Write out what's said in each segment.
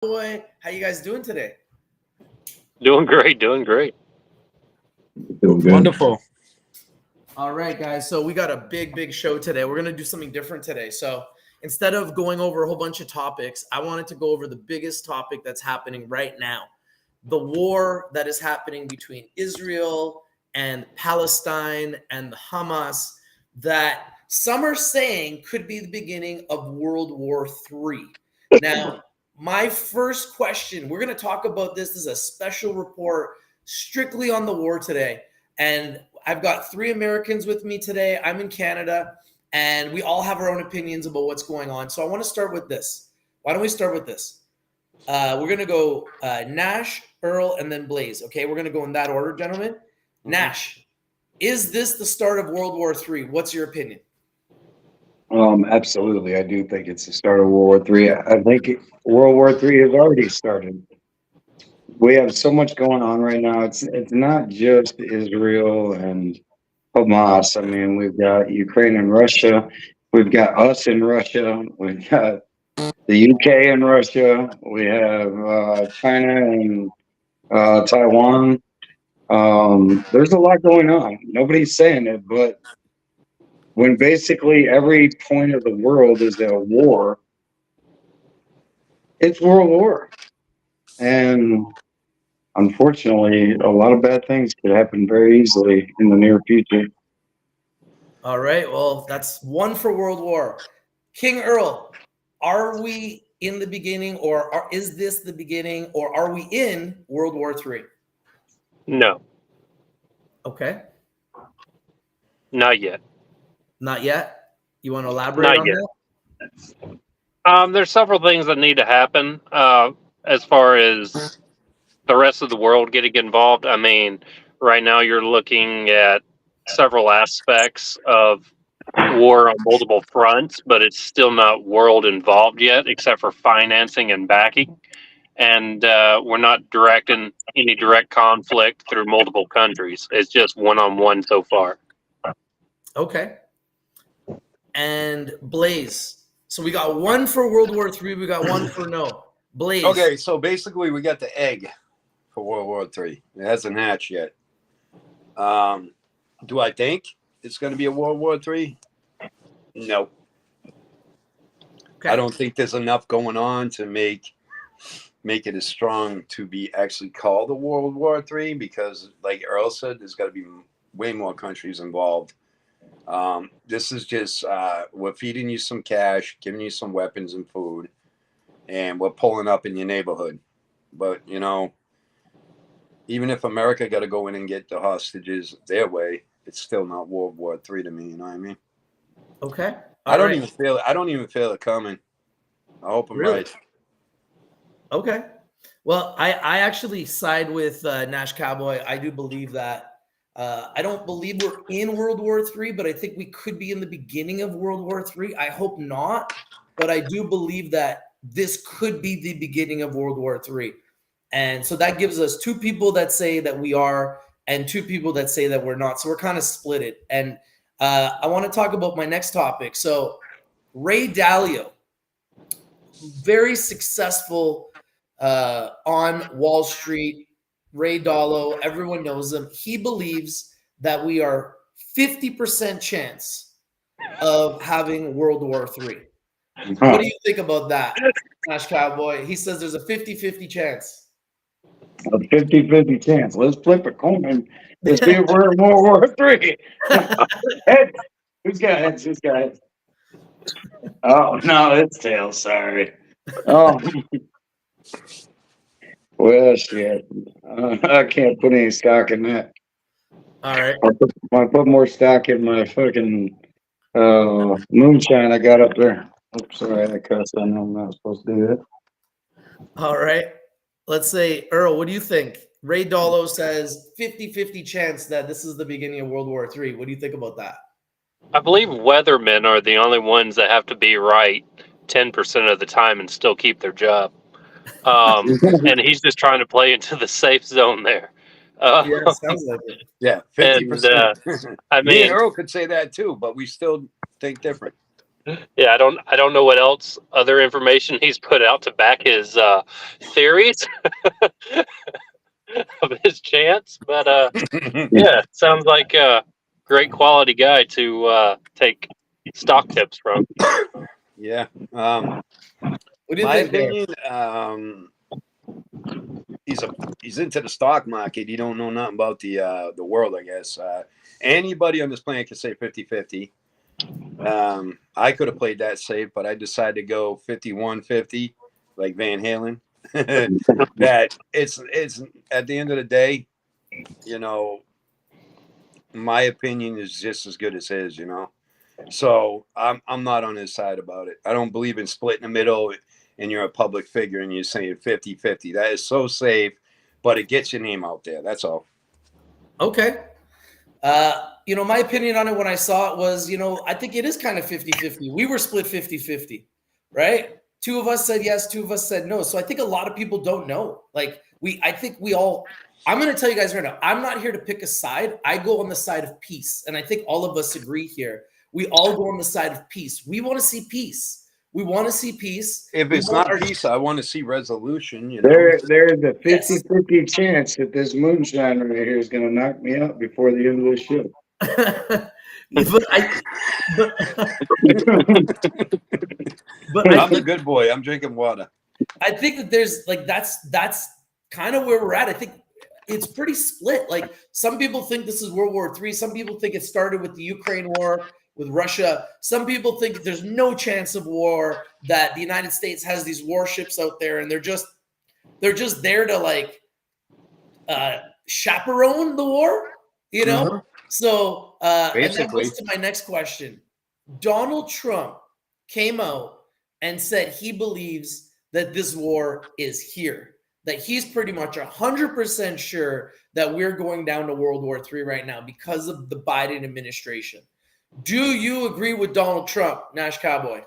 Boy, how you guys doing today? Doing great, doing great. Doing good. Wonderful. All right, guys. So we got a big show today. We're gonna do something different today. So instead of going over a whole bunch of topics, I wanted to go over the biggest topic that's happening right now: the war that is happening between Israel and Palestine and the Hamas. That some are saying could be the beginning of World War III. Now, my first question, we're going to talk about this. This is a special report strictly on the war today. And I've got three Americans with me today. I'm in Canada, and we all have our own opinions about what's going on. So I want to start with this. Why don't we start with this? We're going to go Nash, Earl, and then Blaze. Okay, we're going to go in that order, gentlemen. Nash, is this the start of World War III? What's your opinion? Absolutely. I do think it's the start of World War III. I think World War III has already started. We have so much going on right now. It's not just Israel and Hamas. I mean, we've got Ukraine and Russia. We've got us in Russia. We've got the UK and Russia. We have China and Taiwan. There's a lot going on. Nobody's saying it, but when basically every point of the world is at war, it's World War. And unfortunately, a lot of bad things could happen very easily in the near future. All right. Well, that's one for World War. King Earl, are we in the beginning, or is this the beginning, or are we in World War III? No, Okay. not yet. Not yet. You want to elaborate Not on yet. that? There's several things that need to happen as far as the rest of the world getting involved. I mean, right now you're looking at several aspects of war on multiple fronts, but it's still not world involved yet, except for financing and backing. And we're not directing any direct conflict through multiple countries. It's just one-on-one so far. Okay. And Blaze. So we got one for World War III. We got one for no. Blaze. Okay, so basically we got the egg for World War III. It hasn't hatched yet. Do I think it's going to be a World War III? No. Okay. I don't think there's enough going on to make it as strong to be actually called a World War III, because, like Earl said, there's got to be way more countries involved. This is just we're feeding you some cash, giving you some weapons and food, and we're pulling up in your neighborhood. But even if America got to go in and get the hostages their way, it's still not World War III to me. You know what I mean? Okay. I don't even feel it coming. I hope I'm right. Okay. Well, I actually side with Nash Cowboy. I do believe that. I don't believe we're in World War III, but I think we could be in the beginning of World War III. I hope not, but I do believe that this could be the beginning of World War III. And so that gives us two people that say that we are, and two people that say that we're not. So we're kind of split it. And I want to talk about my next topic. So Ray Dalio, very successful on Wall Street. Ray Dalio, everyone knows him. He believes that we are 50% chance of having World War III. What do you think about that, Nash Cowboy? He says there's a 50-50 chance. A 50-50 chance. Let's flip a coin. Let's see if we're in World War III. Heads. Who's got heads? Who's got heads? Oh, no, it's tails. Sorry. Oh, well, shit. I can't put any stock in that. All right. I put more stock in my fucking moonshine I got up there. Oops, sorry, I cussed. I know I'm not supposed to do that. All right. Let's say, Earl, what do you think? Ray Dalio says 50-50 chance that this is the beginning of World War III. What do you think about that? I believe weathermen are the only ones that have to be right 10% of the time and still keep their job. And he's just trying to play into the safe zone there. Yeah, sounds like it. Yeah, And 50%. I Me and mean, Earl could say that too, but we still think different. Yeah, I don't know what else other information he's put out to back his theories of his chance, but yeah, sounds like a great quality guy to take stock tips from. Yeah. What do you My think, Dave? opinion, he's into the stock market. He don't know nothing about the world, I guess. Anybody on this planet can say 50-50. I could have played that safe, but I decided to go 51-50, like Van Halen. That it's at the end of the day, you know, my opinion is just as good as his, you know. So I'm not on his side about it. I don't believe in split in the middle and you're a public figure and you're saying 50-50. That is so safe, but it gets your name out there. That's all. Okay. My opinion on it when I saw it was, I think it is kind of 50-50. We were split 50-50, right? Two of us said yes, two of us said no. So I think a lot of people don't know. I'm going to tell you guys right now, I'm not here to pick a side. I go on the side of peace. And I think all of us agree here. We all go on the side of peace. We want to see peace. We want to see peace. If it's not peace, I want to see resolution. You know, There's a 50-50 Yes. chance that this moonshine right here is going to knock me out before the end of the show. but I'm a good boy. I'm drinking water. I think that there's that's kind of where we're at. I think it's pretty split. Like some people think this is World War III. Some people think it started with the Ukraine war with Russia. Some people think that there's no chance of war, that the United States has these warships out there and they're just there to like chaperone the war, Mm-hmm. So and that Basically. goes to my next question. Donald Trump came out and said he believes that this war is here, that he's pretty much 100% sure that we're going down to World War III right now because of the Biden administration. Do you agree with Donald Trump, Nash Cowboy?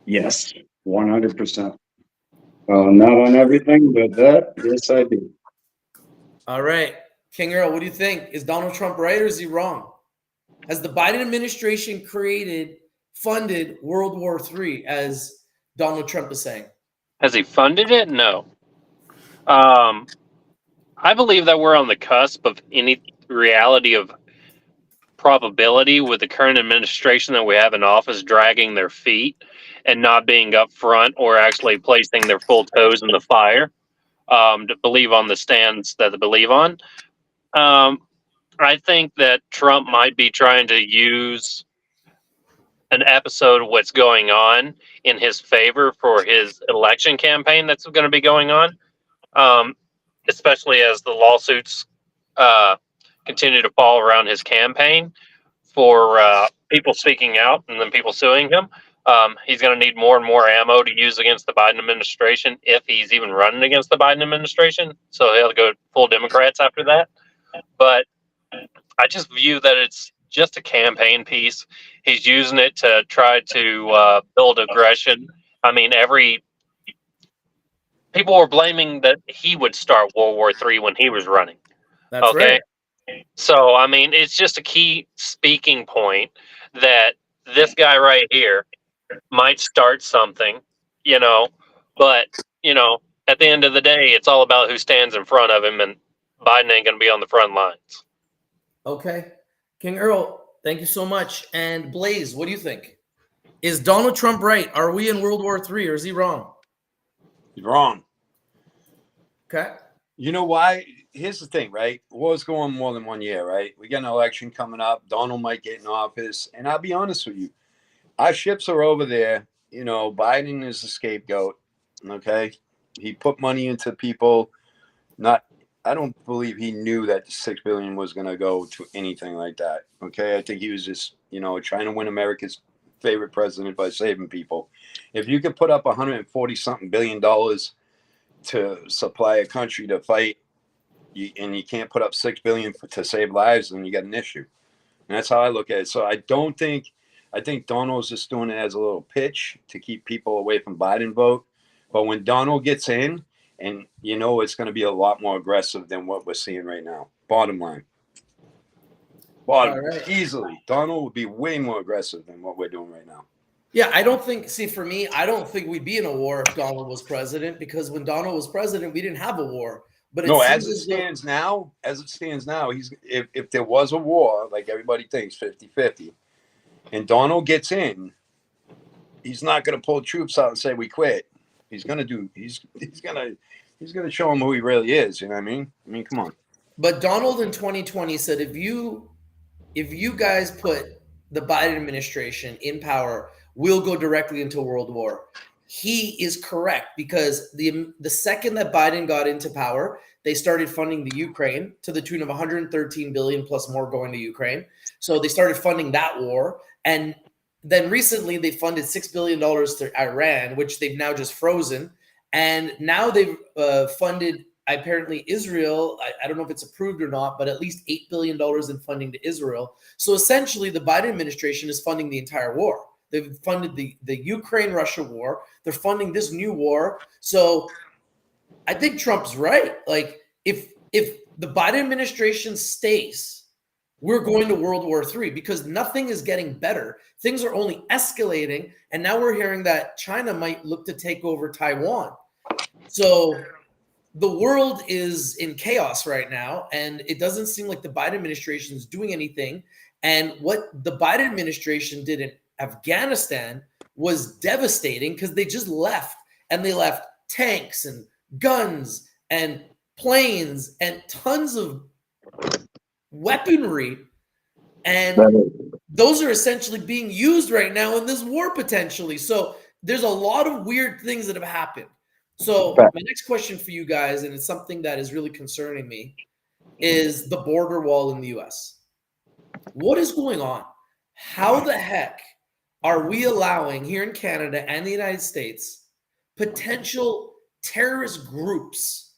Yes, 100%. Not on everything, but that, yes, I do. All right. King Earl, what do you think? Is Donald Trump right or is he wrong? Has the Biden administration funded World War III, as Donald Trump is saying? Has he funded it? No. I believe that we're on the cusp of any reality of probability with the current administration that we have in office dragging their feet and not being upfront or actually placing their full toes in the fire to believe on the stands that they believe on. I think that Trump might be trying to use an episode of what's going on in his favor for his election campaign that's going to be going on, especially as the lawsuits continue to fall around his campaign for people speaking out and then people suing him. He's going to need more and more ammo to use against the Biden administration if he's even running against the Biden administration. So he'll go full Democrats after that. But I just view that it's just a campaign piece. He's using it to try to build aggression. I mean, people were blaming that he would start World War III when he was running. That's right. So, I mean, it's just a key speaking point that this guy right here might start something, but, at the end of the day, it's all about who stands in front of him, and Biden ain't going to be on the front lines. Okay. King Earl, thank you so much. And Blaze, what do you think? Is Donald Trump right? Are we in World War III or is he wrong? He's wrong. Okay. You know why? Here's the thing, right? War's going more than 1 year, right? We got an election coming up. Donald might get in office. And I'll be honest with you. Our ships are over there. Biden is the scapegoat. Okay. He put money into people. I don't believe he knew that the $6 billion was going to go to anything like that. Okay. I think he was just, trying to win America's favorite president by saving people. If you could put up 140 something billion dollars to supply a country to fight, and you can't put up $6 billion to save lives, then you got an issue. And that's how I look at it. So I think Donald's just doing it as a little pitch to keep people away from Biden vote. But when Donald gets in, and it's going to be a lot more aggressive than what we're seeing right now. Bottom line. Easily. Donald would be way more aggressive than what we're doing right now. Yeah, I don't think. See, for me, I don't think we'd be in a war if Donald was president, because when Donald was president, we didn't have a war. But it No, seems as though as it stands now, he's if there was a war, like everybody thinks 50-50, and Donald gets in, he's not going to pull troops out and say we quit. He's going to do. He's going to show him who he really is. You know what I mean? I mean, come on. But Donald in 2020 said, if you guys put the Biden administration in power, we'll go directly into World War. He is correct, because the second that Biden got into power, they started funding the Ukraine to the tune of 113 billion plus more going to Ukraine. So they started funding that war, and then recently they funded $6 billion to Iran, which they've now just frozen, and now they've funded apparently Israel. I don't know if it's approved or not, but at least $8 billion in funding to Israel. So essentially, the Biden administration is funding the entire war. They've funded the Ukraine-Russia war. They're funding this new war. So I think Trump's right. Like, if the Biden administration stays, we're going to World War III, because nothing is getting better. Things are only escalating. And now we're hearing that China might look to take over Taiwan. So the world is in chaos right now, and it doesn't seem like the Biden administration is doing anything. And what the Biden administration did in Afghanistan was devastating, because they just left, and they left tanks and guns and planes and tons of weaponry. And those are essentially being used right now in this war potentially. So there's a lot of weird things that have happened. So my next question for you guys, and it's something that is really concerning me, is the border wall in the US. What is going on? How the heck are we allowing here in Canada and the United States potential terrorist groups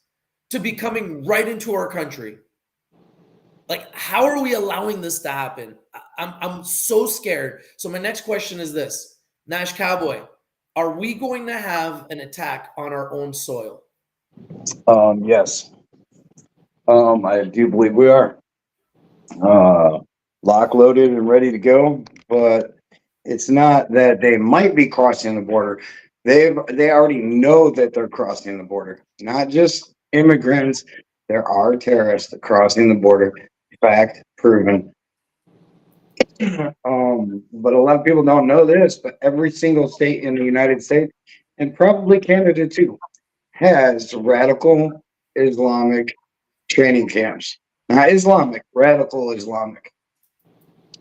to be coming right into our country? Like, how are we allowing this to happen? I'm so scared. So my next question is this: Nash Cowboy, are we going to have an attack on our own soil? Yes. I do believe we are. Lock loaded and ready to go, but it's not that they might be crossing the border. They already know that they're crossing the border. Not just immigrants. There are terrorists crossing the border. Fact proven. But a lot of people don't know this, but every single state in the United States, and probably Canada too, has radical Islamic training camps. Not Islamic, radical Islamic.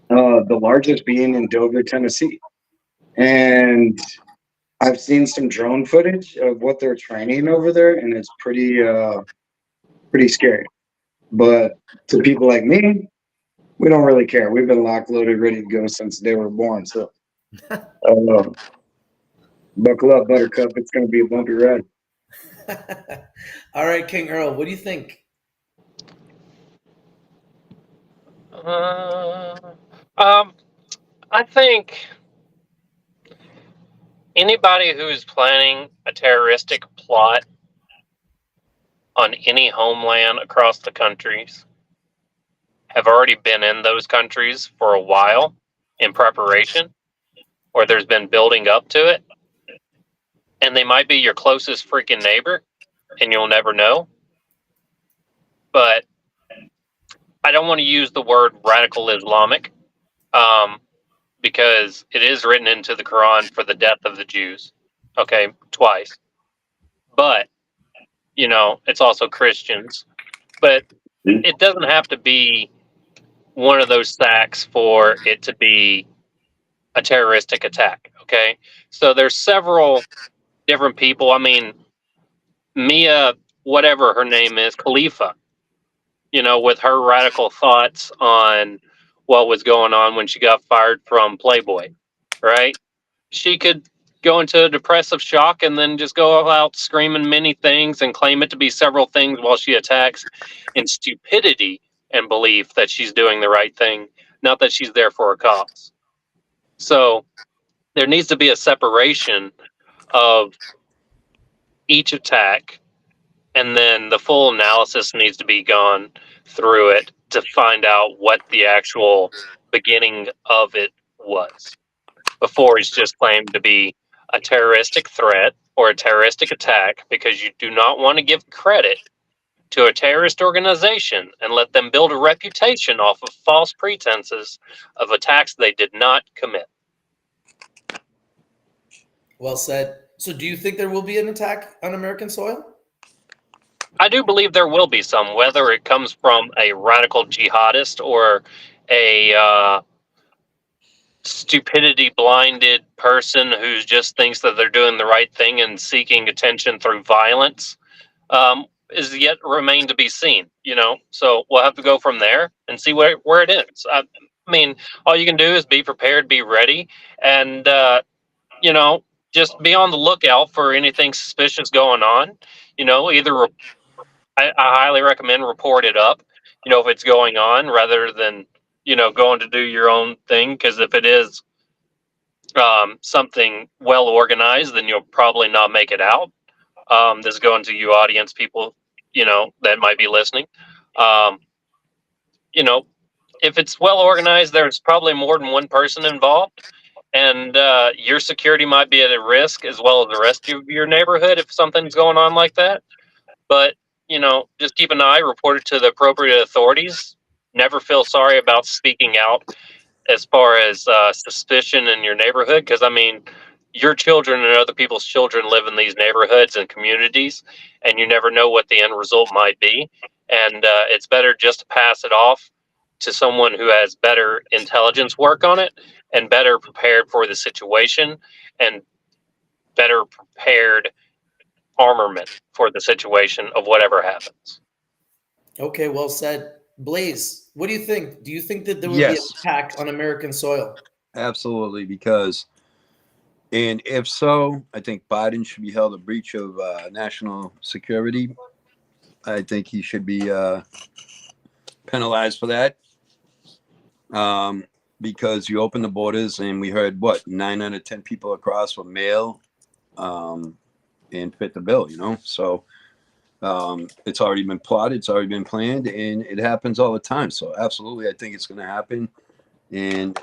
The largest being in Dover, Tennessee. And I've seen some drone footage of what they're training over there, and it's pretty scary. But to people like me, we don't really care. We've been locked, loaded, ready to go since they were born. So buckle up, Buttercup. It's going to be a bumpy ride. All right, King Earl, what do you think? I think anybody who's planning a terroristic plot on any homeland across the countries have already been in those countries for a while in preparation, or there's been building up to it, and they might be your closest freaking neighbor, and you'll never know. But I don't want to use the word radical Islamic, because it is written into the Quran for the death of the Jews, okay, twice. But, it's also Christians. But it doesn't have to be one of those sacks for it to be a terroristic attack, okay? So there's several different people. I mean, Mia, whatever her name is, Khalifa, with her radical thoughts on what was going on when she got fired from Playboy, right? She could go into a depressive shock and then just go out screaming many things and claim it to be several things while she attacks in stupidity and belief that she's doing the right thing, not that she's there for a cause. So there needs to be a separation of each attack, and then the full analysis needs to be gone through it to find out what the actual beginning of it was. before he's just claimed to be a terroristic threat or a terroristic attack, because you do not want to give credit to a terrorist organization and let them build a reputation off of false pretenses of attacks they did not commit. Well said. So do you think there will be an attack on American soil? I do believe there will be some, whether it comes from a radical jihadist or a stupidity blinded person who just thinks that they're doing the right thing and seeking attention through violence, is yet remain to be seen. So we'll have to go from there and see where it ends. I mean, all you can do is be prepared, be ready, and just be on the lookout for anything suspicious going on. Either I highly recommend report it up, if it's going on, rather than, going to do your own thing. Because if it is something well organized, then you'll probably not make it out. This is going to you audience people, that might be listening. Um, if it's well organized, there's probably more than one person involved. And your security might be at a risk, as well as the rest of your neighborhood, if something's going on like that. But, just keep an eye, report it to the appropriate authorities. Never feel sorry about speaking out as far as suspicion in your neighborhood, because, I mean, your children and other people's children live in these neighborhoods and communities, and you never know what the end result might be. And it's better just to pass it off to someone who has better intelligence work on it and better prepared for the situation and better prepared armament for the situation of whatever happens. Okay, well said. Blaze, what do you think? Do you think that there will be an Yes. attack on American soil? Absolutely, because, and if so, I think Biden should be held a breach of national security. I think he should be penalized for that. Because you open the borders, and we heard 9 out of 10 people across were male, and fit the bill, So it's already been plotted, it's already been planned, and it happens all the time. So absolutely, I think it's going to happen. And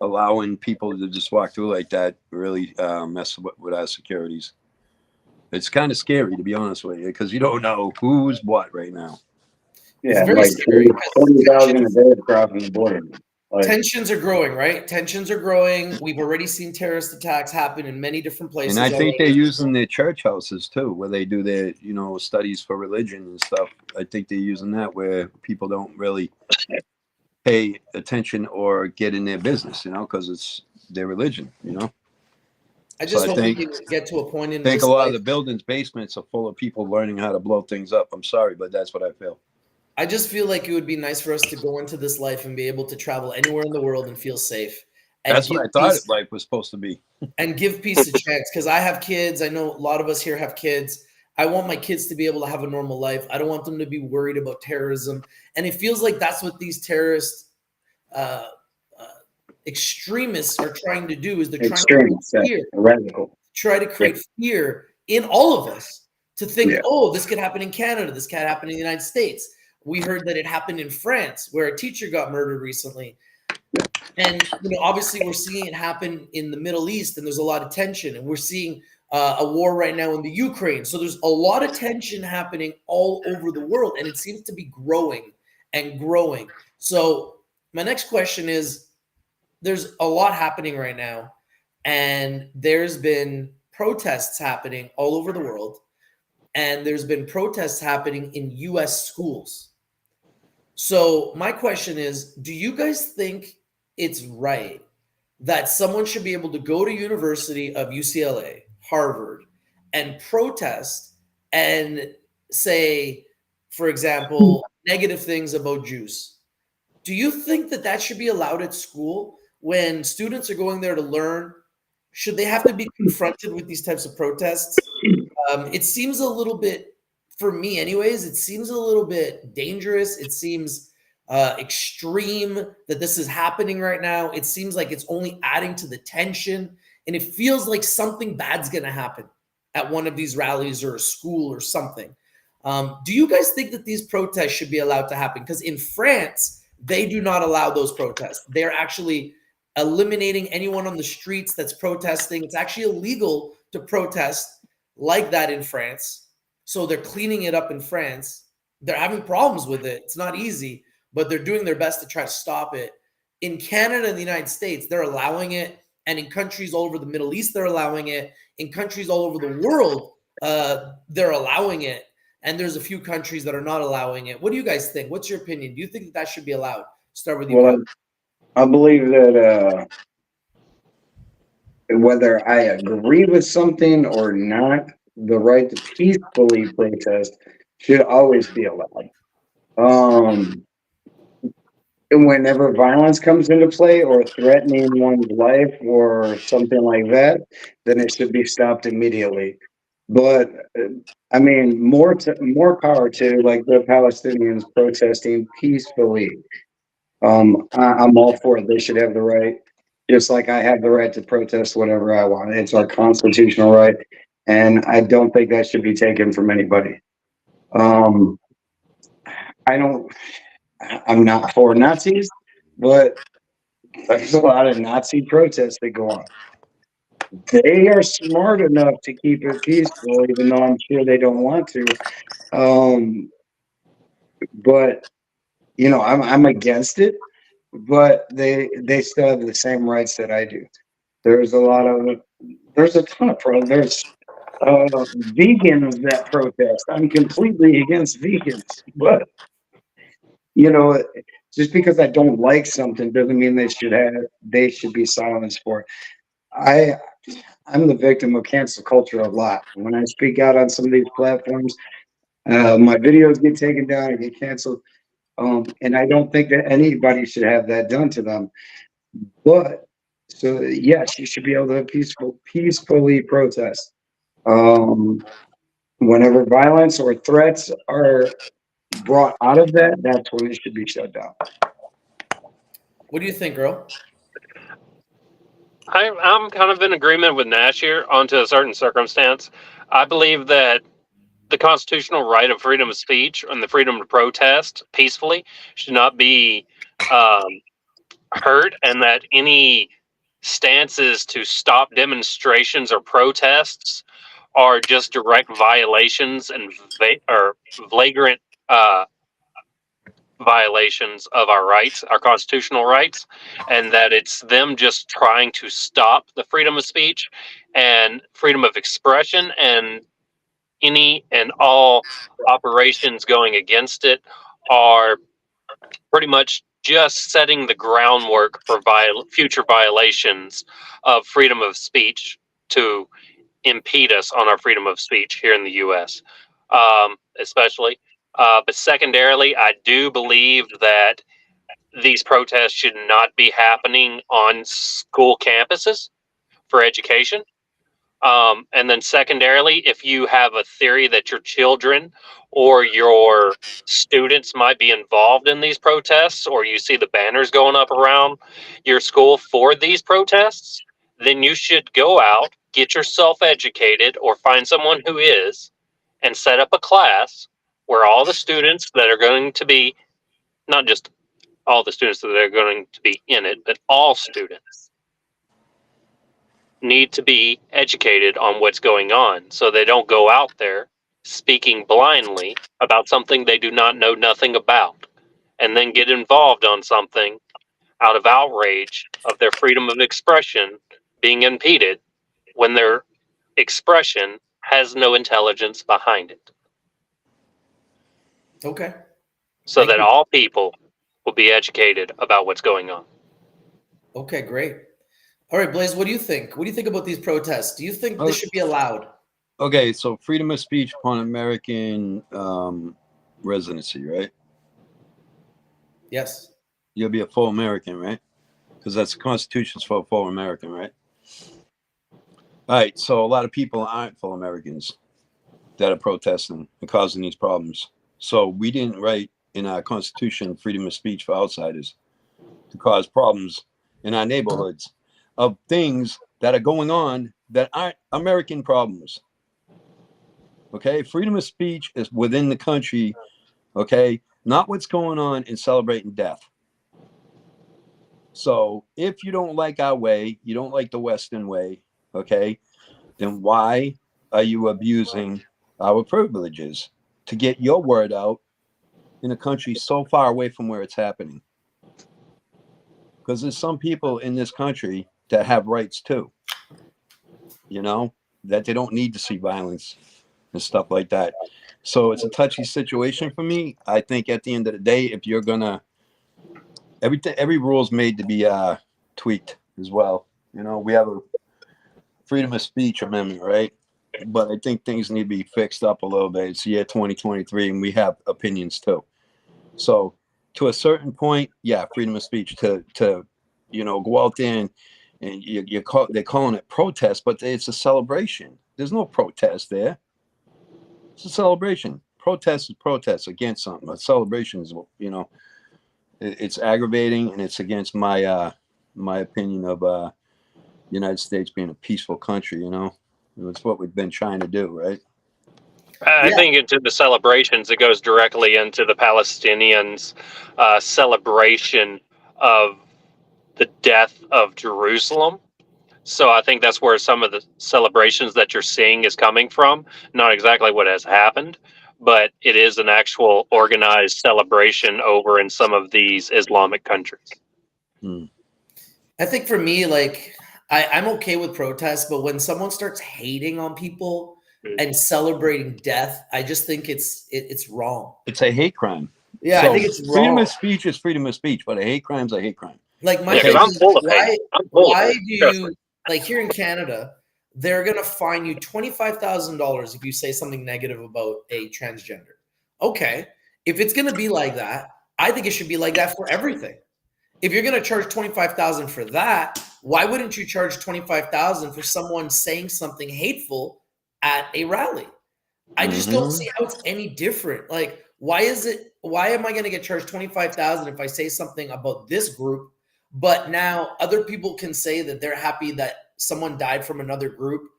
allowing people to just walk through like that really mess with our securities. It's kind of scary, to be honest with you, because you don't know who's what right now. Yeah, very like scary. 20,000 a day crossing the border. Tensions are growing, right? Tensions are growing. We've already seen terrorist attacks happen in many different places. And I think they're using their church houses too, where they do their, studies for religion and stuff. I think they're using that where people don't really pay attention or get in their business, because it's their religion, I just So I hope we think- can get to a point in I think this a lot life. of the buildings' basements are full of people learning how to blow things up. I'm sorry, but that's what I feel. I just feel like it would be nice for us to go into this life and be able to travel anywhere in the world and feel safe. And That's what I give thought peace- life was supposed to be. and give peace a chance, because I have kids. I know a lot of us here have kids. I want my kids to be able to have a normal life. I don't want them to be worried about terrorism. And it feels like that's what these terrorist extremists are trying to do, is they're trying to Extremists, create fear, radical. try to create fear in all of us, to think, Yeah. oh, this could happen in Canada, this could happen in the United States. We heard that it happened in France, where a teacher got murdered recently. And obviously we're seeing it happen in the Middle East, and there's a lot of tension, and we're seeing a war right now in the Ukraine. So there's a lot of tension happening all over the world, and it seems to be growing and growing. So my next question is, there's a lot happening right now, and there's been protests happening all over the world, and there's been protests happening in US schools. So my question is, do you guys think it's right that someone should be able to go to University of UCLA, Harvard, and protest and say, for example, negative things about Jews? Do you think that that should be allowed at school when students are going there to learn? Should they have to be confronted with these types of protests? It seems a little bit, for me anyways, it seems a little bit dangerous. It seems extreme that this is happening right now. It seems like it's only adding to the tension, and it feels like something bad's going to happen at one of these rallies or a school or something. Do you guys think that these protests should be allowed to happen? Because in France, they do not allow those protests. They're actually eliminating anyone on the streets that's protesting. It's actually illegal to protest like that in France. So they're cleaning it up in France. They're having problems with it. It's not easy, but they're doing their best to try to stop it. In Canada and the United States, they're allowing it. And in countries all over the Middle East, they're allowing it. In countries all over the world, they're allowing it. And there's a few countries that are not allowing it. What do you guys think? What's your opinion? Do you think that that should be allowed? Start with you, Well, Kyle. I believe that whether I agree with something or not, the right to peacefully protest should always be allowed. Um, and whenever violence comes into play or threatening one's life or something like that, then it should be stopped immediately. But I mean, more power to like the Palestinians protesting peacefully. I'm all for it. They should have the right, just like I have the right to protest whatever I want. It's our constitutional right, and I don't think that should be taken from anybody. Um, I don't. I'm not for Nazis, but there's a lot of Nazi protests that go on. They are smart enough to keep it peaceful, even though I'm sure they don't want to. Um, but I'm against it. But they still have the same rights that I do. There's a lot of there's a ton of there's vegans that protest. I'm completely against vegans, but you know, just because I don't like something doesn't mean they should be silenced for it. I I'm the victim of cancel culture a lot. When I speak out on some of these platforms, my videos get taken down and get canceled. And I don't think that anybody should have that done to them. But so yes, you should be able to peacefully protest. Um, Whenever violence or threats are brought out of that, that's when it should be shut down. What do you think, girl? I'm kind of in agreement with Nash here onto a certain circumstance. I believe that the constitutional right of freedom of speech and the freedom to protest peacefully should not be um, hurt, and that any stances to stop demonstrations or protests are just direct violations and or flagrant uh, violations of our rights, our constitutional rights, and that it's them just trying to stop the freedom of speech and freedom of expression, and any and all operations going against it are pretty much just setting the groundwork for future violations of freedom of speech to impede us on our freedom of speech here in the U.S., especially. But secondarily, I do believe that these protests should not be happening on school campuses for education. And then secondarily, if you have a theory that your children or your students might be involved in these protests, or you see the banners going up around your school for these protests, then you should go out, get yourself educated, or find someone who is, and set up a class where all the students that are going to be, not just all the students that are going to be in it, but all students need to be educated on what's going on so they don't go out there speaking blindly about something they do not know nothing about, and then get involved on something out of outrage of their freedom of expression being impeded when their expression has no intelligence behind it, Okay. so Thank that you. all people will be educated about what's going on. Okay, great. All right, Blaze, what do you think? What do you think about these protests? Do you think this should be allowed? Okay, so freedom of speech upon American residency, right? Yes. You'll be a full American, right? Because that's the Constitution's for a full American, right? All right, so a lot of people aren't full Americans that are protesting and causing these problems. So we didn't write in our Constitution freedom of speech for outsiders to cause problems in our neighborhoods of things that are going on that aren't American problems. Okay, freedom of speech is within the country. Okay, not what's going on in celebrating death. So if you don't like our way, you don't like the Western way, okay, then why are you abusing our privileges to get your word out in a country so far away from where it's happening? Because there's some people in this country that have rights too, you know, that they don't need to see violence and stuff like that. So it's a touchy situation for me. I think at the end of the day, if you're gonna every rule is made to be tweaked as well. You know, we have a freedom of speech amendment, right? But I think things need to be fixed up a little bit. It's year 2023, and we have opinions too. So to a certain point, yeah, freedom of speech to go out there and they're calling it protest, but it's a celebration. There's no protest there. It's a celebration. Protest is protest against something. A celebration is, it's aggravating, and it's against my opinion of United States being a peaceful country. It's what we've been trying to do, right? I Yeah. think into the celebrations, it goes directly into the Palestinians' celebration of the death of Jerusalem. So I think that's where some of the celebrations that you're seeing is coming from. Not exactly what has happened, but it is an actual organized celebration over in some of these Islamic countries. I think for me, like, I'm okay with protests, but when someone starts hating on people and celebrating death, I just think it's wrong. It's a hate crime. Yeah, So I think it's freedom wrong. of speech is freedom of speech, but a hate crime's a hate crime. Like, my Yeah, thing because I'm is, full of hate. I'm full of why hate. do Trust you, me. like, here in Canada, they're gonna fine you $25,000 if you say something negative about a transgender. Okay, if it's gonna be like that, I think it should be like that for everything. If you're gonna charge 25,000 for that, why wouldn't you charge 25,000 for someone saying something hateful at a rally? I just don't see how it's any different. Like, why am I going to get charged 25,000 if I say something about this group, but now other people can say that they're happy that someone died from another group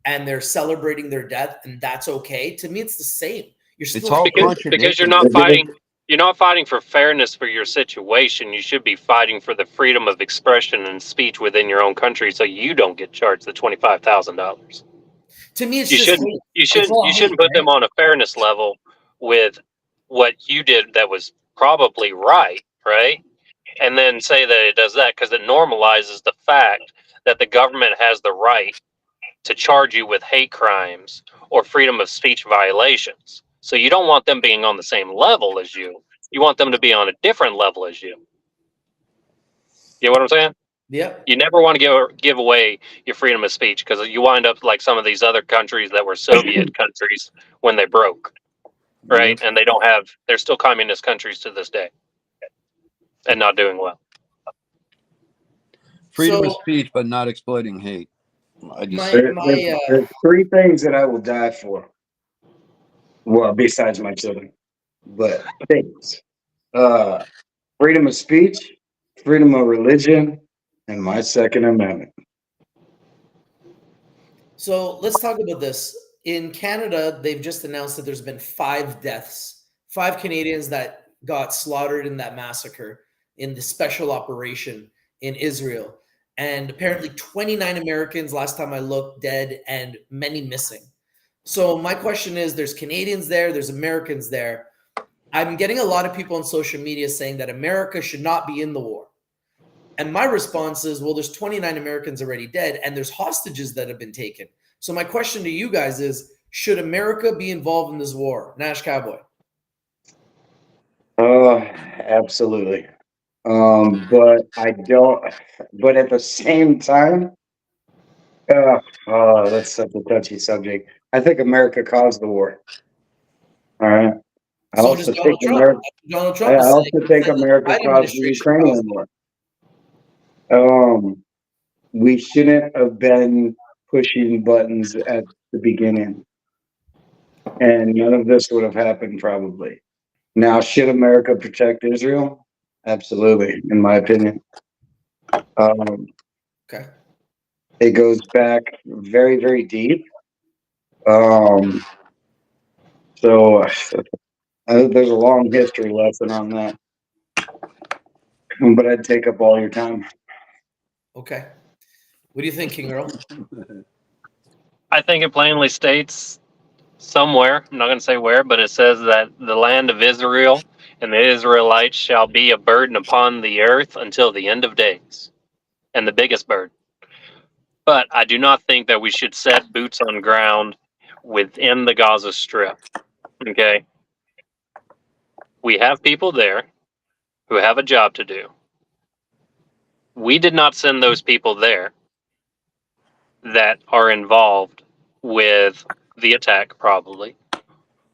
and they're celebrating their death, and that's okay? To me, it's the same. You're It's still all Because you're not fighting. You're not fighting for fairness for your situation. You should be fighting for the freedom of expression and speech within your own country, so you don't get charged the $25,000. to me, it's You just shouldn't. hate. You It's shouldn't. all You hate, shouldn't put right? them on a fairness level with what you did that was probably right, right? And then say that it does that because it normalizes the fact that the government has the right to charge you with hate crimes or freedom of speech violations. So you don't want them being on the same level as you. You want them to be on a different level as you. You know what I'm saying? Yep. You never want to give away your freedom of speech because you wind up like some of these other countries that were Soviet countries when they broke, right? And they're still communist countries to this day and not doing well. Freedom of So speech, but not exploiting hate. I just There's three things that I will die for. Well, besides my children, but things. Uh, freedom of speech, freedom of religion, and my Second Amendment. So let's talk about this. In Canada, they've just announced that there's been 5 deaths, 5 Canadians that got slaughtered in that massacre in the special operation in Israel. And apparently 29 Americans, last time I looked, dead and many missing. So my question is, there's Canadians there, there's Americans there. I'm getting a lot of people on social media saying that America should not be in the war. And my response is, well, there's 29 Americans already dead, and there's hostages that have been taken. So my question to you guys is, should America be involved in this war? Nash Cowboy. Absolutely. But I don't. But at the same time, that's such a touchy subject. I think America caused the war. All right. I So does also think Donald Trump. America. Donald I Trump is saying also think that the America Biden caused the administration caused Ukrainian it. war. We shouldn't have been pushing buttons at the beginning, and none of this would have happened probably. Now, should America protect Israel? Absolutely, in my opinion. Okay. It goes back very, very deep. So there's a long history lesson on that. but I'd take up all your time. Okay. What do you think, King Earl? I think it plainly states somewhere, I'm not going to say where, but it says that the land of Israel and the Israelites shall be a burden upon the earth until the end of days. And the biggest burden. But I do not think that we should set boots on ground within the Gaza Strip. Okay? We have people there who have a job to do. We did not send those people there that are involved with the attack, probably.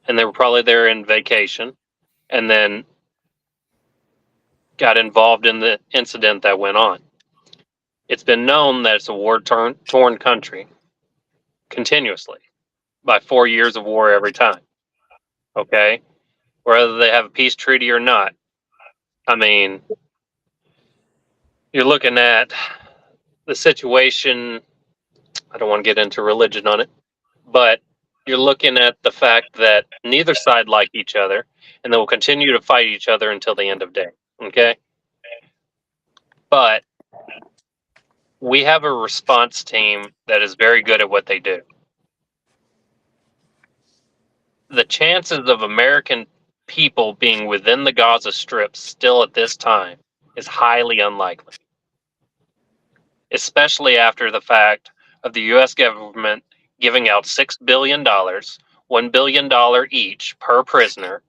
And they were probably there in vacation and then got involved in the incident that went on. It's been known that it's a war-torn country continuously by 4 years of war every time. Okay? Whether they have a peace treaty or not. I mean, you're looking at the situation. I don't want to get into religion on it, but you're looking at the fact that neither side like each other, and they will continue to fight each other until the end of day. Okay? But we have a response team that is very good at what they do. The chances of American people being within the Gaza Strip still at this time is highly unlikely, especially after the fact of the U.S. government giving out $6 billion, $1 billion each per prisoner,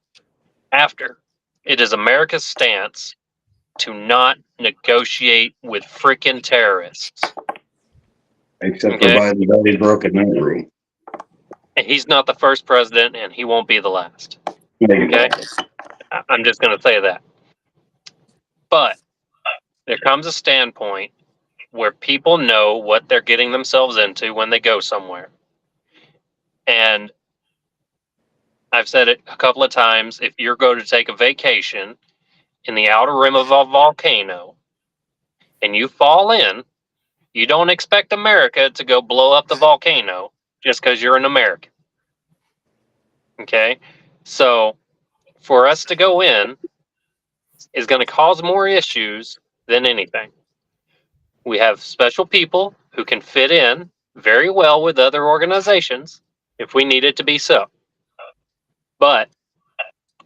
after it is America's stance to not negotiate with freaking terrorists. Except for Okay? Biden's already broken that rule. And he's not the first president, and he won't be the last. Okay? I'm just going to say that. But there comes a standpoint where people know what they're getting themselves into when they go somewhere. And I've said it a couple of times, if you're going to take a vacation in the outer rim of a volcano and you fall in, you don't expect America to go blow up the volcano just because you're an American. Okay? So for us to go in is going to cause more issues than anything. We have special people who can fit in very well with other organizations if we need it to be so. But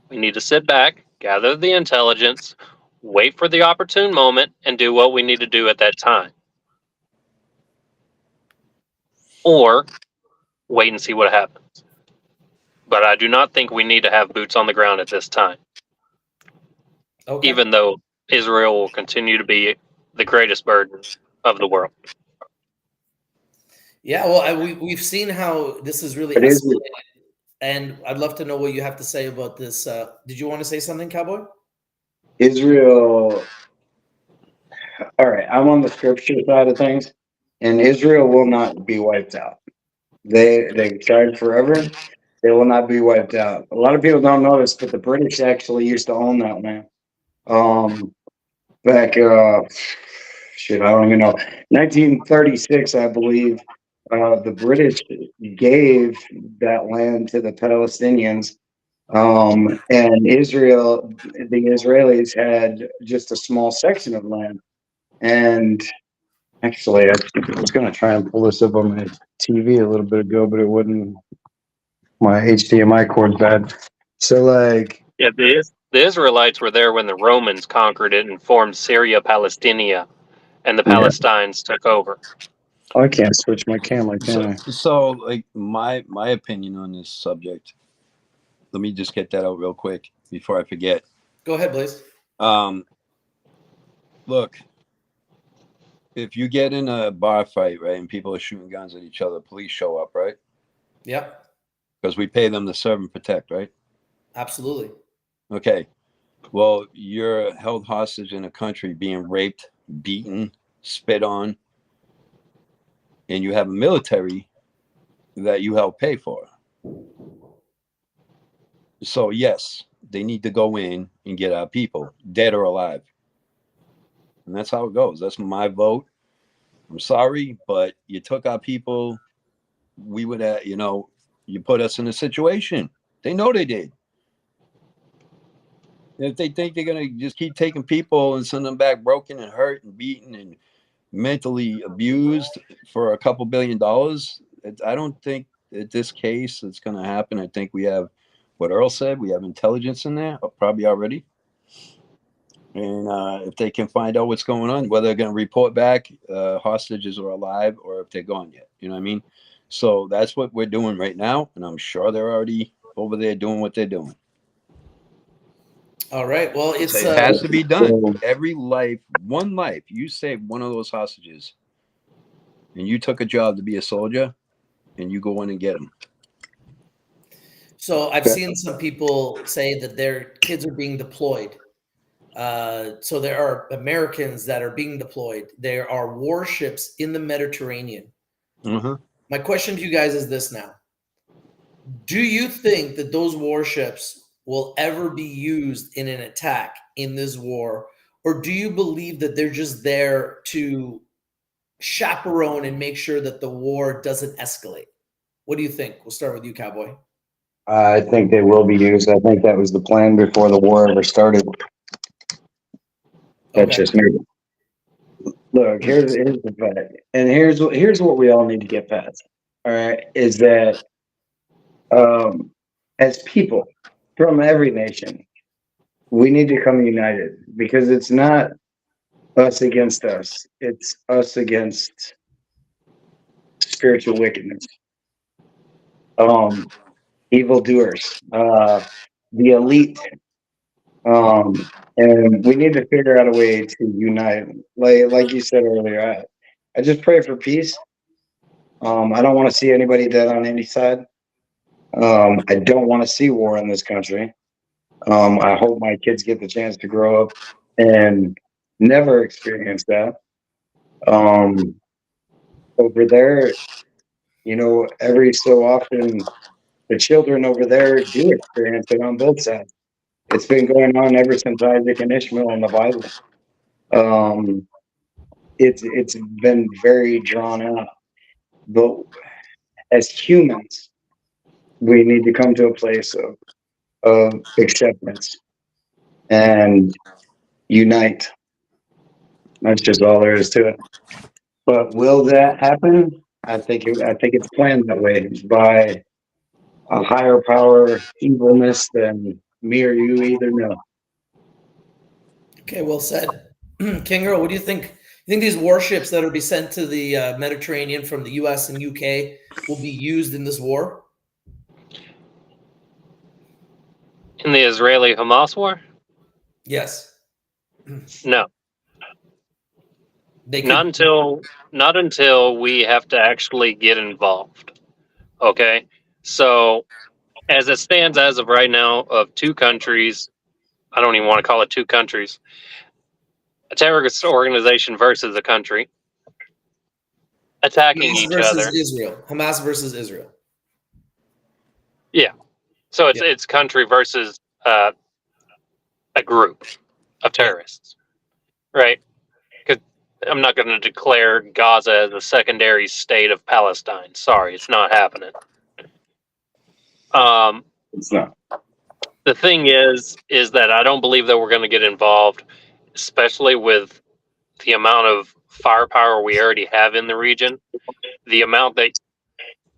we need to sit back, gather the intelligence, wait for the opportune moment, and do what we need to do at that time. Or wait and see what happens. But I do not think we need to have boots on the ground at this time. Okay. Even though Israel will continue to be the greatest burden of the world. Yeah, well, we've seen how this is really But is escalated, and I'd love to know what you have to say about this. Did you want to say something, Cowboy? Israel, all right, I'm on the scripture side of things, and Israel will not be wiped out. They've tried forever. They will not be wiped out. A lot of people don't know this, but the British actually used to own that land. Back shit, I don't even know. 1936, I believe, the British gave that land to the Palestinians. And Israel, the Israelis had just a small section of land. And actually, I was going to try and pull this up on my TV a little bit ago, but it wouldn't. My HDMI cord's bad. So, like, Yeah, the Israelites were there when the Romans conquered it and formed Syria, Palestina, and the yeah, Palestinians took over. I can't switch my camera, can I? So like my opinion on this subject. Let me just get that out real quick before I forget. Go ahead, Blaze. Look, if you get in a bar fight, right, and people are shooting guns at each other, police show up, right? Yep, Because we pay them to serve and protect, right? absolutely. Okay. Well, you're held hostage in a country being raped, beaten, spit on, and you have a military that you help pay for. So yes, they need to go in and get our people, dead or alive. And that's how it goes. That's my vote. I'm sorry, but you took our people. We would have, you put us in a situation. They know they did. If they think they're gonna just keep taking people and send them back broken and hurt and beaten and mentally abused for a couple $1 billion, I don't think at this case it's gonna happen. I think we have what Earl said. We have intelligence in there, probably already. And if they can find out what's going on, whether they're going to report back hostages are alive or if they're gone yet, you know what I mean? So that's what we're doing right now, and I'm sure they're already over there doing what they're doing. All right. Well, it's It has to be done. So, Every life, one life, you saved one of those hostages, and you took a job to be a soldier, and you go in and get them. so I've seen some people say that their kids are being deployed. So there are Americans that are being deployed. There are warships in the Mediterranean. Mm-hmm. My question to you guys is this now. Do you think that those warships will ever be used in an attack in this war? Or do you believe that they're just there to chaperone and make sure that the war doesn't escalate? What do you think? We'll start with you, Cowboy. I think they will be used. I think that was the plan before the war ever started. That's just me. Look, here's the fact, and here's what we all need to get past. All right, is that as people from every nation, we need to come united because it's not us against us; it's us against spiritual wickedness, evildoers, the elite, and we need to figure out a way to unite. Like you said earlier, I just pray for peace. I don't want to see anybody dead on any side. I don't want to see war in this country. I hope my kids get the chance to grow up and never experience that. Um, Over there, every so often, the children over there do experience it on both sides. It's been going on ever since Isaac and Ishmael in the Bible. Um, it's been very drawn out. But as humans, we need to come to a place of acceptance and unite. That's just all there is to it. But will that happen? I think it's planned that way by a higher power evilness than me or you either know. Okay, well said. King Earl, what do you think? You think these warships that will be sent to the Mediterranean from the US and UK will be used in this war? In the Israeli-Hamas war? Yes. No. They could. Not until we have to actually get involved. Okay? So, as it stands as of right now, of two countries, I don't even want to call it two countries, a terrorist organization versus a country attacking Hamas each versus other. Israel. Hamas versus Israel. Yeah. So it's country versus a group of terrorists, right? Because I'm not going to declare Gaza as a secondary state of Palestine. Sorry, it's not happening. It's not. The thing is that I don't believe that we're going to get involved, especially with the amount of firepower we already have in the region. The amount that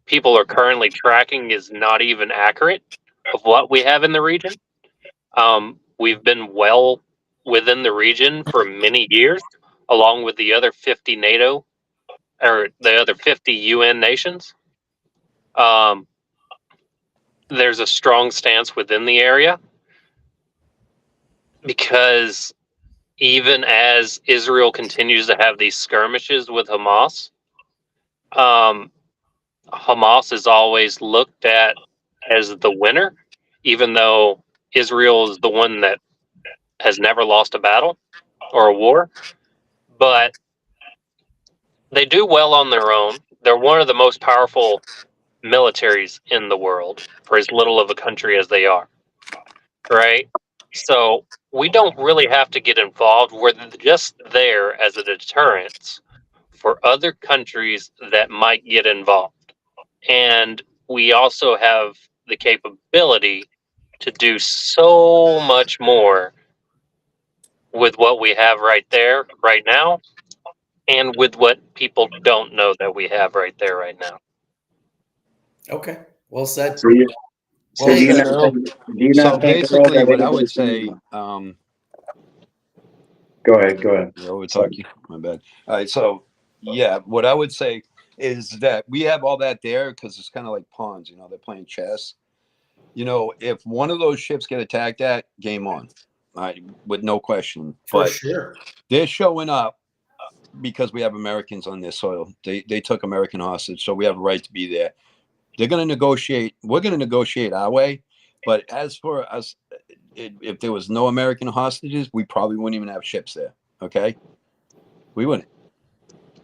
people are currently tracking is not even accurate of what we have in the region. We've been well within the region for many years, along with the other 50 NATO or the other 50 UN nations. There's a strong stance within the area because even as Israel continues to have these skirmishes with Hamas, Hamas is always looked at as the winner, even though Israel is the one that has never lost a battle or a war. But they do well on their own. They're one of the most powerful militaries in the world for as little of a country as they are, right? So we don't really have to get involved. We're just there as a deterrence for other countries that might get involved. And we also have the capability to do so much more with what we have right there, right now, and with what people don't know that we have right there, right now. Okay. Well said. So you, so Well do you said, not Earl. think, do you So not think, Earl, basically, that what I would anybody's say, go ahead, go ahead. we're Sorry. talking. My bad. All right. So yeah, what I would say is that we have all that there because it's kind of like pawns. You know, they're playing chess. You know, if one of those ships get attacked at, game on, with no question. For But sure. they're showing up because we have Americans on their soil. They took American hostage, so we have a right to be there. They're going to negotiate. We're going to negotiate our way. But as for us, if there was no American hostages, we probably wouldn't even have ships there. Okay, we wouldn't.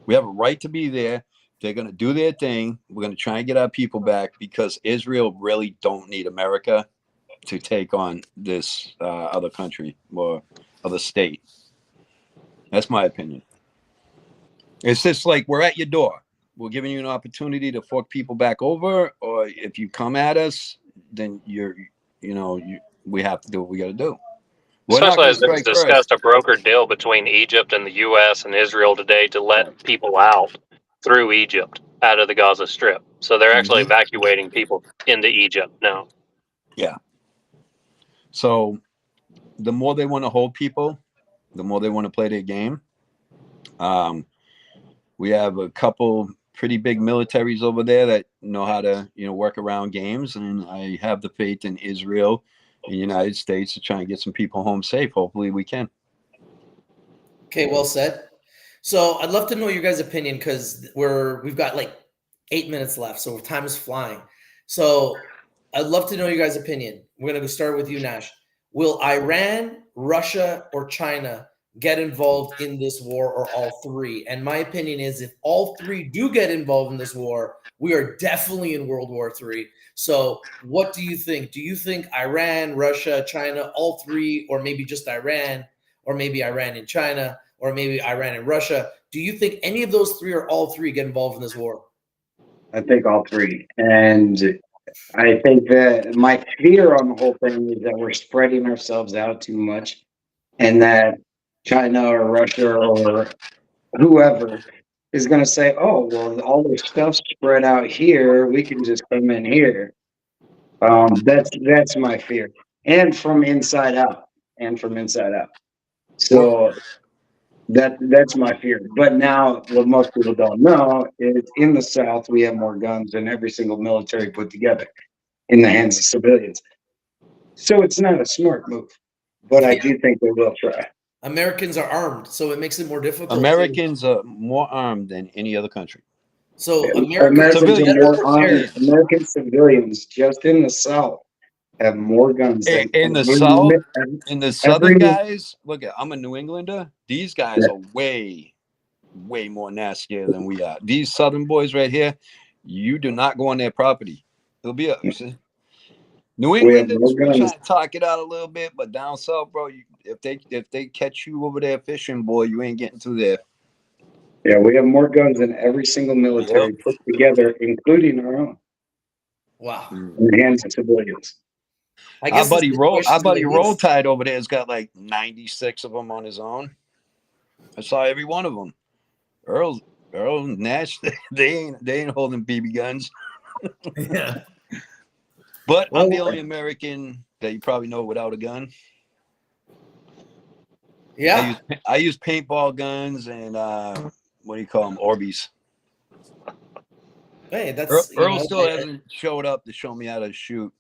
We have a right to be there. They're going to do their thing. We're going to try and get our people back because Israel really don't need America to take on this other country or other state. That's my opinion. It's just like we're at your door. We're giving you an opportunity to fork people back over, or if you come at us, then we have to do what we got to do. We're not Especially going as to it's strike first. discussed a brokered deal between Egypt and the U.S. and Israel today to let Right. people out through Egypt out of the Gaza Strip. So they're actually Mhm. evacuating people into Egypt now. Yeah. So the more they want to hold people, the more they want to play their game. We have a couple pretty big militaries over there that know how to, work around games, and I have the faith in Israel and the United States to try and get some people home safe. Hopefully, we can. Okay, well said. So I'd love to know your guys' opinion because we've got like 8 minutes left, so time is flying. So I'd love to know your guys' opinion. We're gonna start with you, Nash. Will Iran, Russia, or China get involved in this war, or all three? And my opinion is, if all three do get involved in this war, we are definitely in World War III. So, what do you think? Do you think Iran, Russia, China, all three, or maybe just Iran, or maybe Iran and China, or maybe Iran and Russia? Do you think any of those three or all three get involved in this war? I think all three. And I think that my fear on the whole thing is that we're spreading ourselves out too much and that China or Russia or whoever is going to say, oh, well, all this stuff spread out here. We can just come in here. That's my fear. And from inside out. And from inside out. So that's my fear. But now what most people don't know is in the South, we have more guns than every single military put together in the hands of civilians. So it's not a smart move, but I do think they will try. Americans are armed, so it makes it more difficult too. Americans are more armed than any other country. So Americans are Americans are Civilians. better more armed. prepared. Civilians. American civilians just in the South have more guns than In the South, in the Southern every guys, look at, I'm a New Englander. These guys yeah, are way, way more nastier than we are. These Southern boys right here, you do not go on their property. It'll be a New we have more Englanders. We try guns. to talk it out a little bit, but down south, bro, if they catch you over there fishing, boy, you ain't getting through there. Yeah, we have more guns than every single Yep. military put together, including our own, Wow. in the hands of civilians. I Our guess this buddy question is like Roll this. Tide over there has got like 96 of them on his own. I saw every one of them. Earl Nash, they ain't holding BB guns. Yeah. But I'm the Well, only American that you probably know without a gun. Yeah. I use paintball guns and what do you call them? Orbeez. Hey, that's Earl still hasn't showed up to show me how to shoot.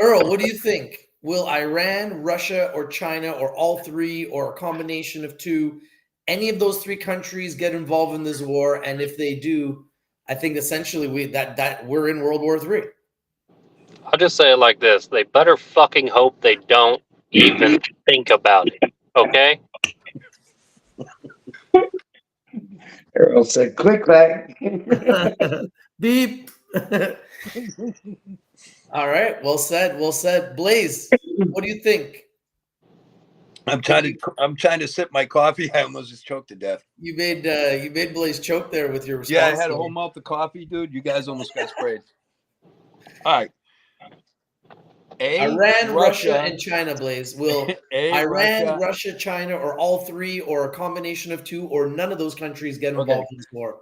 Earl, what do you think? Will Iran, Russia, or China, or all three, or a combination of two, any of those three countries get involved in this war? And if they do, I think essentially we're in World War III. I'll just say it like this: they better fucking hope they don't even think about it. Okay? Earl said, click clack. Beep. All right. Well said. Well said. Blaze, what do you think? I'm trying to sip my coffee. I almost just choked to death. You made Blaze choke there with your response. Yeah, I had a there. whole mouth of coffee, dude. You guys almost got sprayed. All right. Iran, Russia, Russia. and China, Blaze. Will Iran, Russia, China, or all three, or a combination of two, or none of those countries get involved in this war?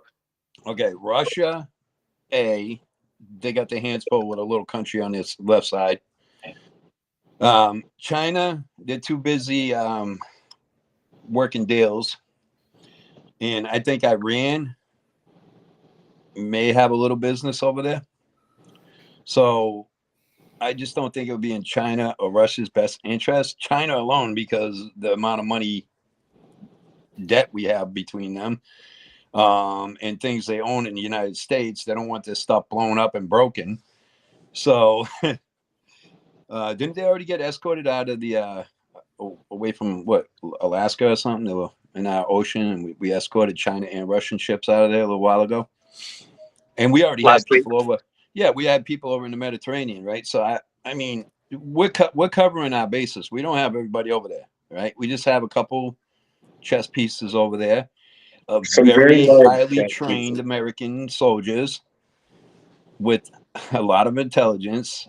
Okay, Russia, they got their hands full with a little country on this left side. China, they're too busy working deals. And I think Iran may have a little business over there. So I just don't think it would be in China or Russia's best interest. China alone, because the amount of money debt we have between them, and things they own in the United States, they don't want this stuff blown up and broken. So didn't they already get escorted out of the away from what, Alaska or something? They were in our ocean, and we escorted China and Russian ships out of there a little while ago. And we already had people over. Yeah, we had people over in the Mediterranean, right? So I mean, we're covering our bases. We don't have everybody over there, right? We just have a couple chess pieces over there of Some very large highly chess trained pieces. American soldiers with a lot of intelligence.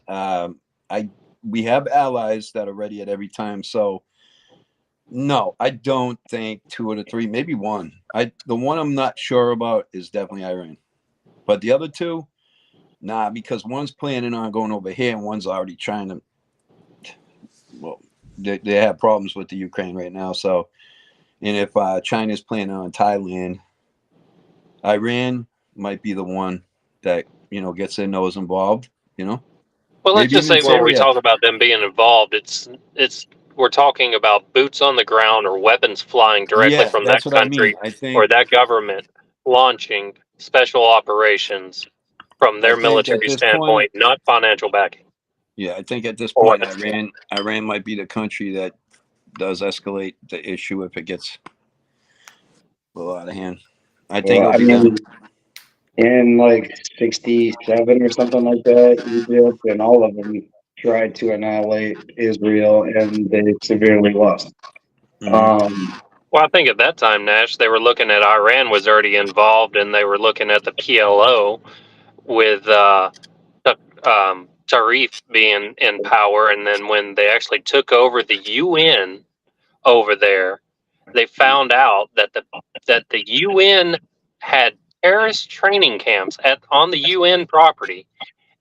We have allies that are ready at every time. So no, I don't think two of the three, maybe one. The one I'm not sure about is definitely Iran, but the other two, nah, because one's planning on going over here and one's already trying to. Well, they have problems with the Ukraine right now. So, and if China's planning on Thailand, Iran might be the one that gets their nose involved. Well, let's Maybe just even say when we Syria. talk about them being involved, it's we're talking about boots on the ground or weapons flying directly Yeah, from that that's what I mean. country I or think. that government launching special operations from I their think at military this point. standpoint, not financial backing. Yeah, I think at this Or point, Iran might be the country that does escalate the issue if it gets a little out of hand. I think Well, it'll I be them. mean, in like 67 or something like that, Egypt and all of them tried to annihilate Israel, and they severely lost. Um, Well, I think at that time, Nash, they were looking at Iran was already involved, and they were looking at the PLO with Tarif being in power. And then when they actually took over the UN over there, they found out that the UN had terrorist training camps on the UN property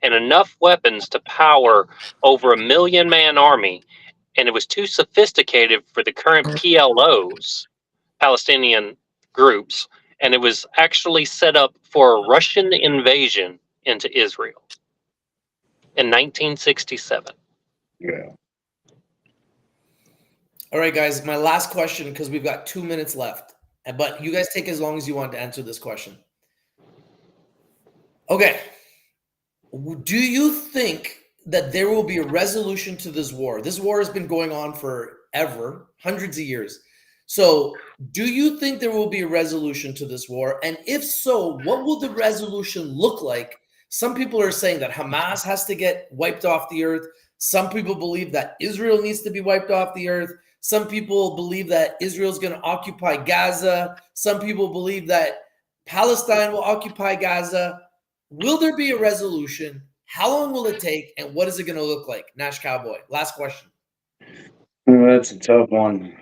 and enough weapons to power over 1 million-man army, and it was too sophisticated for the current PLOs, Palestinian groups, and it was actually set up for a Russian invasion into Israel in 1967. yeah. All right, guys, my last question, because we've got 2 minutes left, but you guys take as long as you want to answer this question. Okay. Do you think that there will be a resolution to this war? This war has been going on forever, hundreds of years. So, do you think there will be a resolution to this war? And if so, what will the resolution look like? Some people are saying that Hamas has to get wiped off the earth. Some people believe that Israel needs to be wiped off the earth. Some people believe that Israel's going to occupy Gaza. Some people believe that Palestine will occupy Gaza. Will there be a resolution? How long will it take? And what is it going to look like? Nash Cowboy, last question. That's a tough one.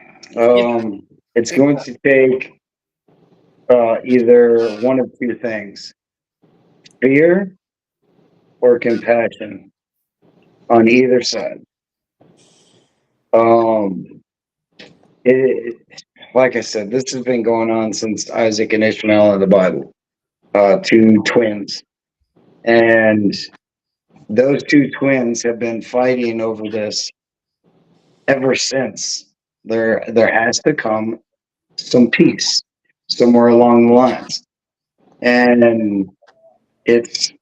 It's Big going to take either one of two things: fear or compassion on either side. Um, like I said, this has been going on since Isaac and Ishmael in the Bible, two twins, and those two twins have been fighting over this ever since. There has to come some peace somewhere along the lines, and it's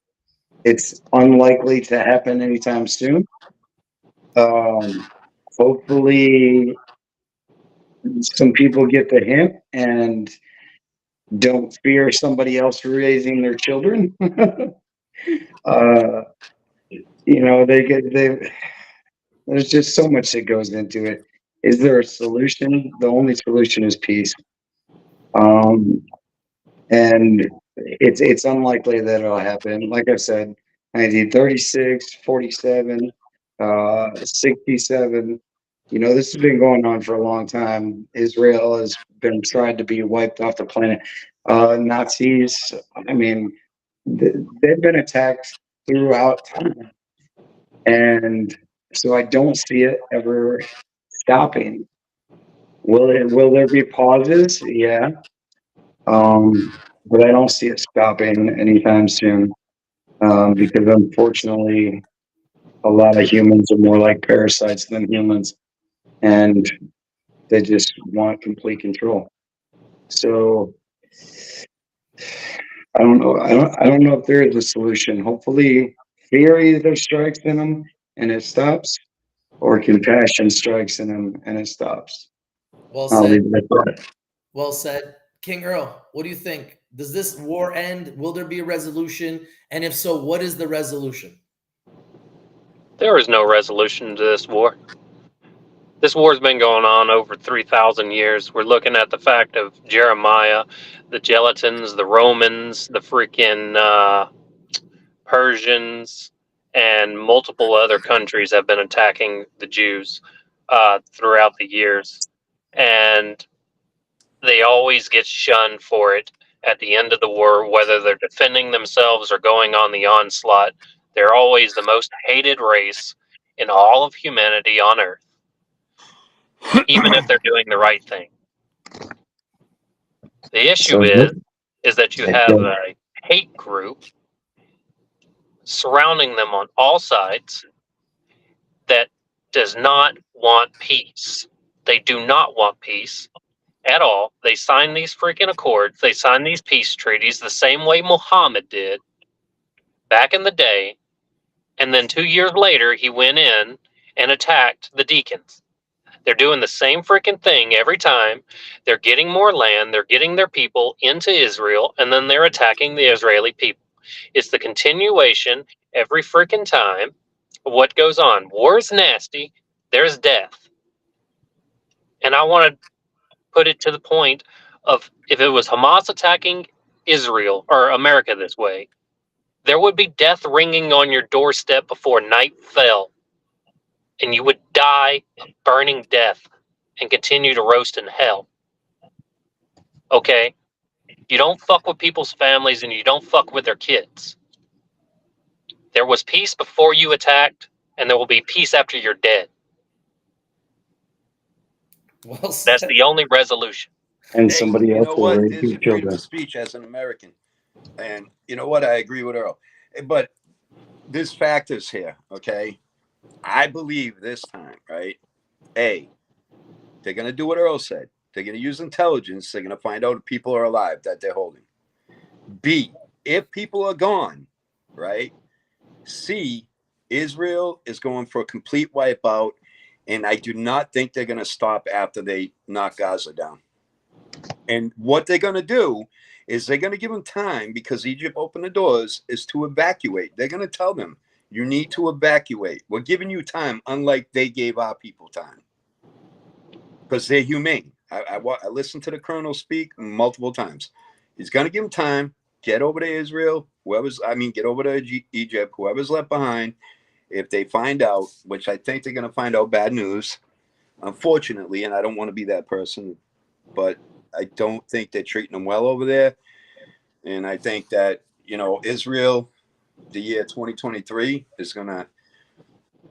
unlikely to happen anytime soon. Um, Hopefully, some people get the hint and don't fear somebody else raising their children. uh, there's just so much that goes into it. Is there a solution? The only solution is peace. Um, and it's unlikely that it'll happen. Like I said, 1936, 47, 67. You know, this has been going on for a long time. Israel has been tried to be wiped off the planet. Nazis, I mean, they've been attacked throughout time. And so I don't see it ever stopping. Will there be pauses? Yeah. But I don't see it stopping anytime soon. Because unfortunately a lot of humans are more like parasites than humans, and they just want complete control. So I don't know if there is a solution. Hopefully fear either strikes in them and it stops, or compassion strikes in them and it stops. Well I'll said. leave it at that. Well said. King Earl, what do you think? Does this war end? Will there be a resolution? And if so, what is the resolution? There is no resolution to this war. This war's been going on over 3,000 years. We're looking at the fact of Jeremiah, the Gelatins, the Romans, the freaking Persians, and multiple other countries have been attacking the Jews throughout the years. And they always get shunned for it at the end of the war, whether they're defending themselves or going on the onslaught. They're always the most hated race in all of humanity on Earth, even if they're doing the right thing. The issue So is that you have a hate group surrounding them on all sides that does not want peace. They do not want peace at all. They signed these freaking accords. They signed these peace treaties the same way Muhammad did back in the day. And then 2 years later, he went in and attacked the deacons. They're doing the same freaking thing every time. They're getting more land. They're getting their people into Israel, and then they're attacking the Israeli people. It's the continuation every freaking time of what goes on. War is nasty. There's death. And I want to put it to the point of if it was Hamas attacking Israel or America this way, there would be death ringing on your doorstep before night fell, and you would die a burning death and continue to roast in hell. Okay? You don't fuck with people's families and you don't fuck with their kids. There was peace before you attacked, and there will be peace after you're dead. Well said. That's the only resolution. and Hey, somebody you else know will what? raise There's your your freedom children. of speech as an American. And you know what? I agree with Earl. But there's factors here, okay? I believe this time, right? A, they're going to do what Earl said. They're going to use intelligence. They're going to find out if people are alive that they're holding. B, if people are gone, right? C, Israel is going for a complete wipeout. And I do not think they're going to stop after they knock Gaza down. And what they're going to do is they're going to give them time, because Egypt opened the doors, is to evacuate. They're going to tell them, you need to evacuate. We're giving you time, unlike they gave our people time, because they're humane. I listened to the colonel speak multiple times. He's going to give them time. Get over to Israel. Get over to Egypt. Whoever's left behind. If they find out, which I think they're going to find out bad news, unfortunately, and I don't want to be that person, but I don't think they're treating them well over there. And I think that, Israel, the year 2023, is going to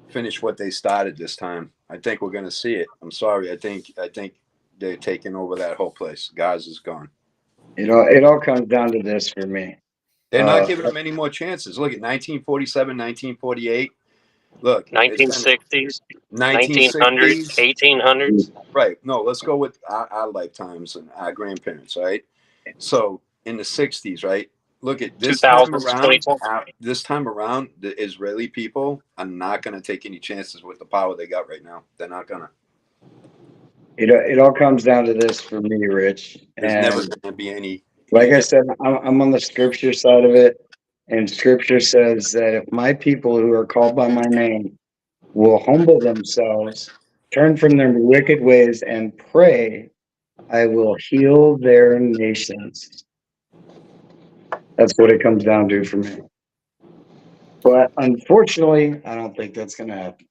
finish what they started this time. I think we're going to see it. I'm sorry. I think they're taking over that whole place. Gaza's gone. It all comes down to this for me. They're not giving them any more chances. Look at 1947, 1948. Look, 1960s, 1900s, 1960s. 1800s. Right. No, let's go with our lifetimes and our grandparents, right? So in the 60s, right? Look at this time 2000s, around. 2020. This time around, the Israeli people are not going to take any chances with the power they got right now. They're not going to. It all comes down to this for me, Rich. There's never And going to be any. like I said, I'm on the scripture side of it. And scripture says that if my people who are called by my name will humble themselves, turn from their wicked ways, and pray, I will heal their nations. That's what it comes down to for me. But unfortunately, I don't think that's going to happen.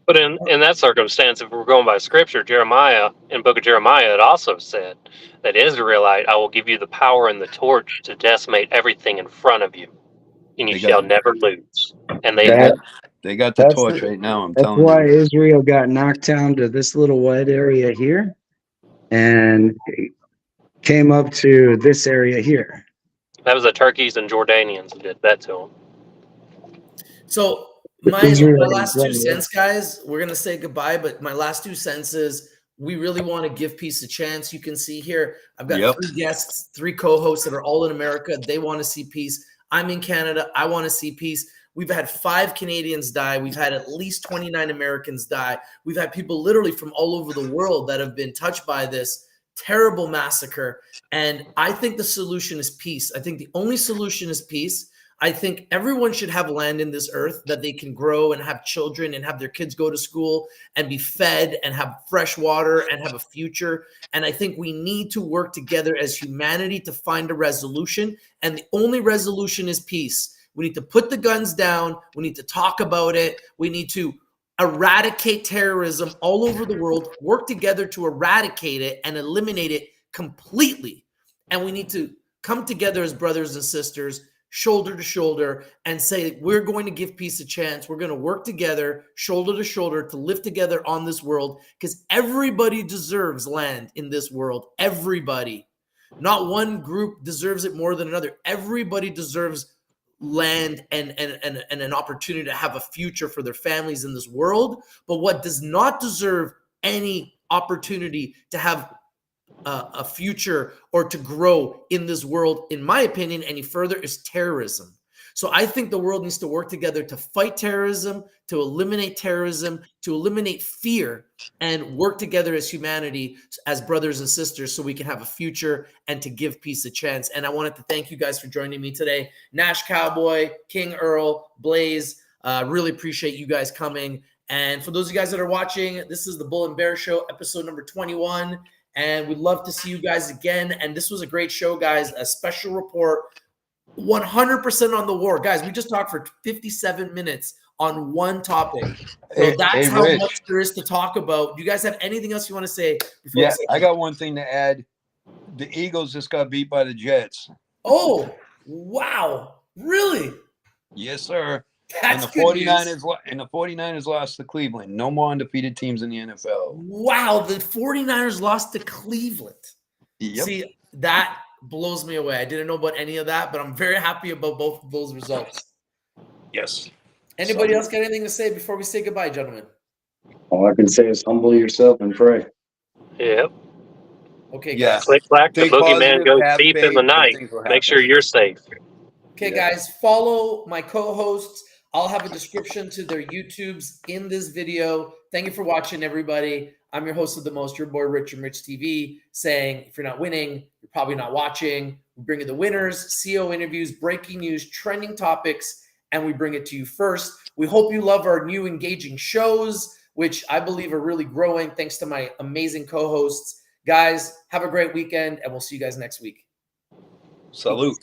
But in that circumstance, if we're going by scripture, Jeremiah, in book of Jeremiah, it also said that Israelite, I will give you the power and the torch to decimate everything in front of you, and you They got shall never lose. And they they That got will. they got the that's torch right now. I'm that's telling why you. Israel got knocked down to this little white area here and came up to this area here. That was the Turkeys and Jordanians that did that to them. So my Israel is last two right. cents, guys, we're gonna say goodbye, but my last 2 cents is we really want to give peace a chance. You can see here, I've got Yep. 3 guests, 3 co-hosts that are all in America. They want to see peace. I'm in Canada. I want to see peace. We've had 5 Canadians die. We've had at least 29 Americans die. We've had people literally from all over the world that have been touched by this terrible massacre. And I think the solution is peace. I think the only solution is peace. I think everyone should have land in this earth that they can grow and have children and have their kids go to school and be fed and have fresh water and have a future. And I think we need to work together as humanity to find a resolution. And the only resolution is peace. We need to put the guns down. We need to talk about it. We need to eradicate terrorism all over the world, work together to eradicate it and eliminate it completely. And we need to come together as brothers and sisters, shoulder to shoulder, and say, we're going to give peace a chance. We're going to work together, shoulder to shoulder, to live together on this world, because everybody deserves land in this world. Everybody. Not one group deserves it more than another. Everybody deserves land and an opportunity to have a future for their families in this world. But what does not deserve any opportunity to have a future or to grow in this world, in my opinion, any further, is terrorism. So I think the world needs to work together to fight terrorism, to eliminate fear, and work together as humanity, as brothers and sisters, so we can have a future and to give peace a chance. And I wanted to thank you guys for joining me today. Nash Cowboy, King Earl, Blaze, really appreciate you guys coming. And for those of you guys that are watching, this is the Bull and Bear Show, episode number 21. And we'd love to see you guys again. And this was a great show, guys. A special report, 100% on the war. Guys, we just talked for 57 minutes on one topic. So that's how Rich. much there is to talk about. Do you guys have anything else you want to say before we Yeah, say I got one thing to add. The Eagles just got beat by the Jets. Oh, wow. Really? Yes, sir. That's and the good news. 49ers lost to Cleveland. No more undefeated teams in the NFL. Wow, the 49ers lost to Cleveland. Yep. See, that blows me away. I didn't know about any of that, but I'm very happy about both of those results. Yes. Anybody else got anything to say before we say goodbye, gentlemen? All I can say is humble yourself and pray. Yep. Okay, Yeah. guys. Click clack, the Stay boogeyman positive, goes have deep in faith, the and night. things will Make sure happen. you're safe. Okay, Yeah. guys, follow my co-hosts. I'll have a description to their YouTubes in this video. Thank you for watching, everybody. I'm your host of the most, your boy Rich and Rich TV, saying if you're not winning, you're probably not watching. We bring you the winners, CEO interviews, breaking news, trending topics, and we bring it to you first. We hope you love our new engaging shows, which I believe are really growing thanks to my amazing co-hosts. Guys, have a great weekend, and we'll see you guys next week. Salute.